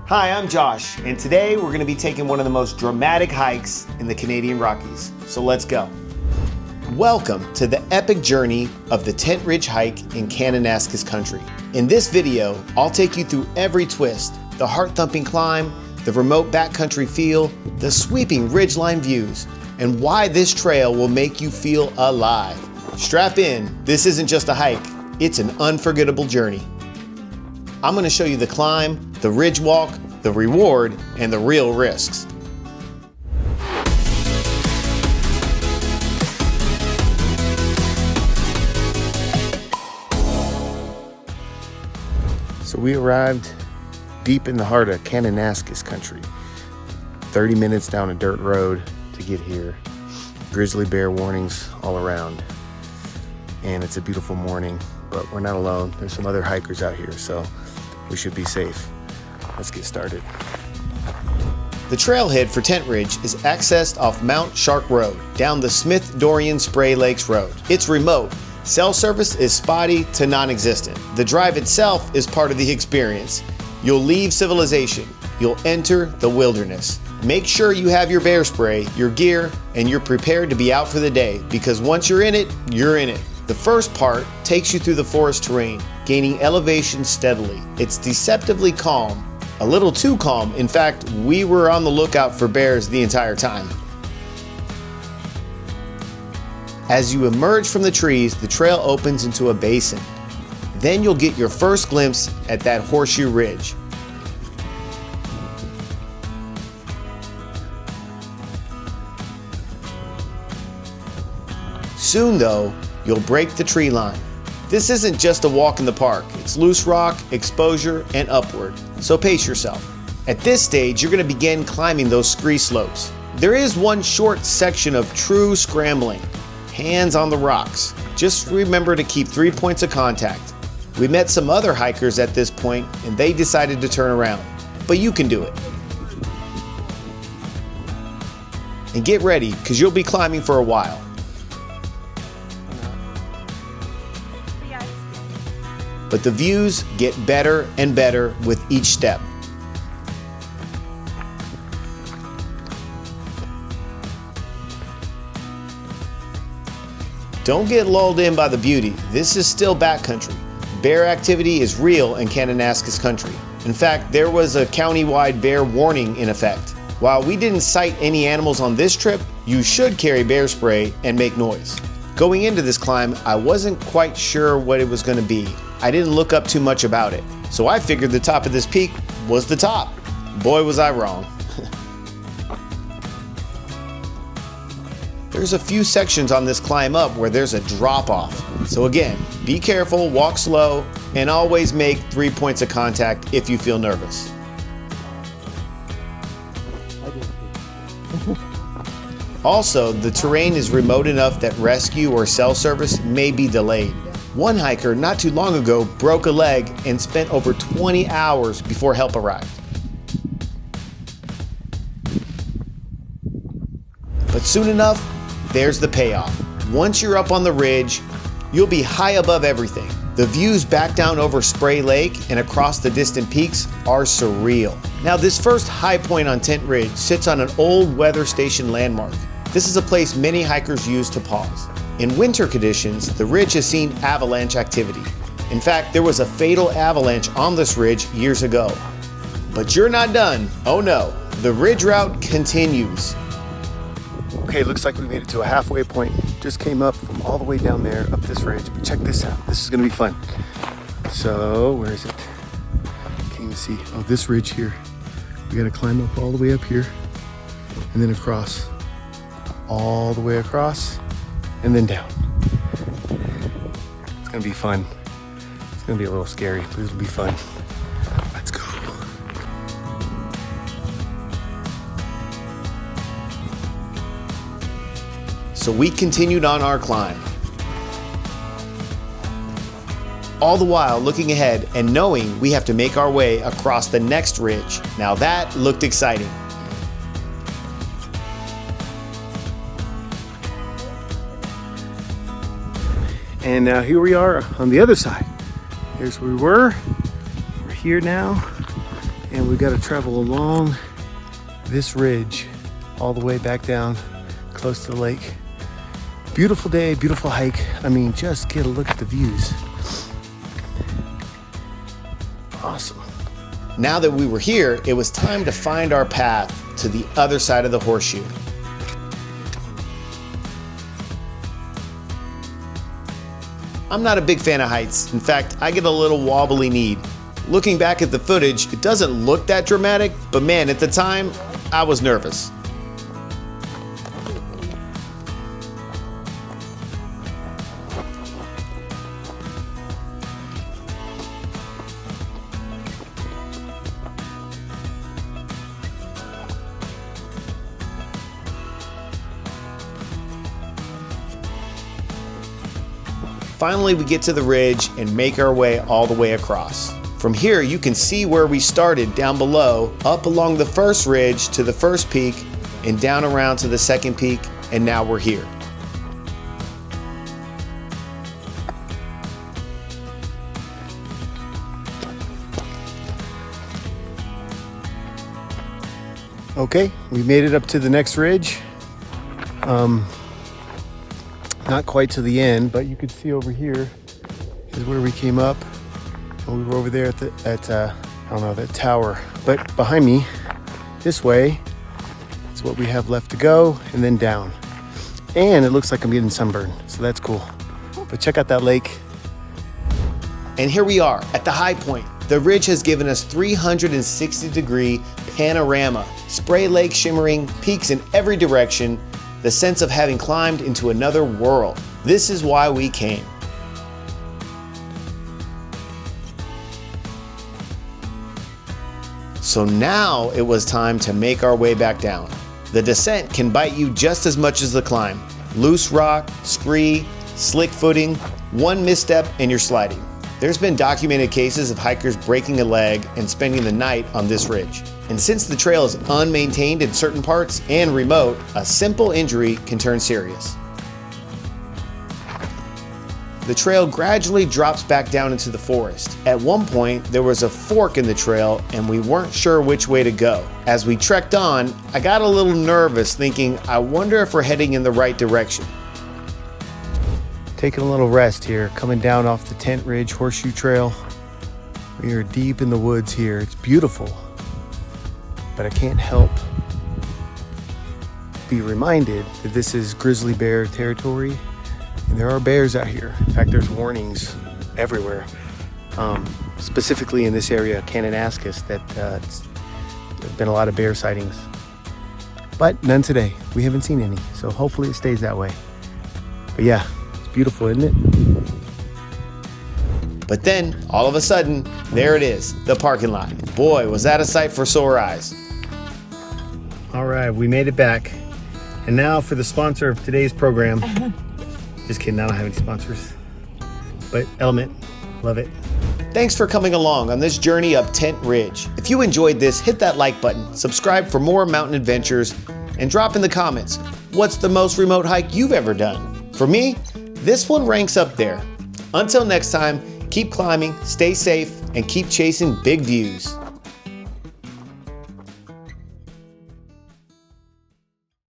Hi, I'm Josh, and today we're going to be taking one of the most dramatic hikes in the Canadian Rockies. So let's go. Welcome to the epic journey of the Tent Ridge hike in Kananaskis Country. In this video, I'll take you through every twist, the heart-thumping climb, the remote backcountry feel, the sweeping ridgeline views, and why this trail will make you feel alive. Strap in, this isn't just a hike, it's an unforgettable journey. I'm going to show you the climb, the ridge walk, the reward, and the real risks. So we arrived deep in the heart of Kananaskis Country. 30 minutes down a dirt road to get here. Grizzly bear warnings all around. And it's a beautiful morning, but we're not alone. There's some other hikers out here, so we should be safe. Let's get started. The trailhead for Tent Ridge is accessed off Mount Shark Road, down the Smith-Dorian Spray Lakes Road. It's remote. Cell service is spotty to non-existent. The drive itself is part of the experience. You'll leave civilization. You'll enter the wilderness. Make sure you have your bear spray, your gear, and you're prepared to be out for the day, because once you're in it, you're in it. The first part takes you through the forest terrain, gaining elevation steadily. It's deceptively calm, a little too calm. In fact, we were on the lookout for bears the entire time. As you emerge from the trees, the trail opens into a basin. Then you'll get your first glimpse at that horseshoe ridge. Soon though, you'll break the tree line. This isn't just a walk in the park. It's loose rock, exposure, and upward. So pace yourself. At this stage, you're going to begin climbing those scree slopes. There is one short section of true scrambling. Hands on the rocks. Just remember to keep 3 points of contact. We met some other hikers at this point, and they decided to turn around. But you can do it. And get ready, because you'll be climbing for a while. But the views get better and better with each step. Don't get lulled in by the beauty. This is still backcountry. Bear activity is real in Kananaskis Country. In fact, there was a county-wide bear warning in effect. While we didn't sight any animals on this trip, you should carry bear spray and make noise. Going into this climb, I wasn't quite sure what it was going to be. I didn't look up too much about it, so I figured the top of this peak was the top. Boy, was I wrong. There's a few sections on this climb up where there's a drop-off. So again, be careful, walk slow, and always make 3 points of contact if you feel nervous. Also, the terrain is remote enough that rescue or cell service may be delayed. One hiker not too long ago broke a leg and spent over 20 hours before help arrived. But soon enough, there's the payoff. Once you're up on the ridge, you'll be high above everything. The views back down over Spray Lake and across the distant peaks are surreal. Now, this first high point on Tent Ridge sits on an old weather station landmark. This is a place many hikers use to pause. In winter conditions, the ridge has seen avalanche activity. In fact, there was a fatal avalanche on this ridge years ago. But you're not done. Oh no, the ridge route continues. Okay, looks like we made it to a halfway point. Just came up from all the way down there, up this ridge. But check this out, this is gonna be fun. So, where is it? Can't even see. Oh, this ridge here. We gotta climb up all the way up here and then across. All the way across and then down. It's gonna be fun. It's gonna be a little scary, but it'll be fun. Let's go. So we continued on our climb. All the while looking ahead and knowing we have to make our way across the next ridge. Now that looked exciting. And now here we are on the other side. Here's where we were. We're here now. and we've got to travel along this ridge all the way back down close to the lake. Beautiful day, beautiful hike. I mean, just get a look at the views. Awesome. Now that we were here, it was time to find our path to the other side of the horseshoe. I'm not a big fan of heights. In fact, I get a little wobbly kneed. Looking back at the footage, it doesn't look that dramatic, but man, at the time, I was nervous. Finally, we get to the ridge and make our way all the way across. From here, you can see where we started down below, up along the first ridge to the first peak, and down around to the second peak, and now we're here. Okay, we made it up to the next ridge. Not quite to the end, but you can see over here is where we came up. And we were over there at that tower. But behind me, this way, is what we have left to go, and then down. And it looks like I'm getting sunburned, so that's cool. But check out that lake. And here we are at the high point. The ridge has given us 360-degree panorama, spray lake shimmering, peaks in every direction, the sense of having climbed into another world. This is why we came. So now it was time to make our way back down. The descent can bite you just as much as the climb. Loose rock, scree, slick footing, one misstep and you're sliding. There's been documented cases of hikers breaking a leg and spending the night on this ridge. And since the trail is unmaintained in certain parts and remote, a simple injury can turn serious. The trail gradually drops back down into the forest. At one point, there was a fork in the trail and we weren't sure which way to go. As we trekked on, I got a little nervous thinking, I wonder if we're heading in the right direction. Taking a little rest here, coming down off the Tent Ridge Horseshoe Trail. We are deep in the woods here. It's beautiful, but I can't help be reminded that this is grizzly bear territory, and there are bears out here. In fact, there's warnings everywhere, specifically in this area, Kananaskis, that there's been a lot of bear sightings, but none today. We haven't seen any, so hopefully it stays that way. But yeah, beautiful, isn't it? But then, all of a sudden, there it is, the parking lot. Boy, was that a sight for sore eyes. All right, we made it back. And now for the sponsor of today's program. Just kidding, I don't have any sponsors. But Element, love it. Thanks for coming along on this journey up Tent Ridge. If you enjoyed this, hit that like button, subscribe for more mountain adventures, and drop in the comments, what's the most remote hike you've ever done? For me, this one ranks up there. Until next time, keep climbing, stay safe, and keep chasing big views.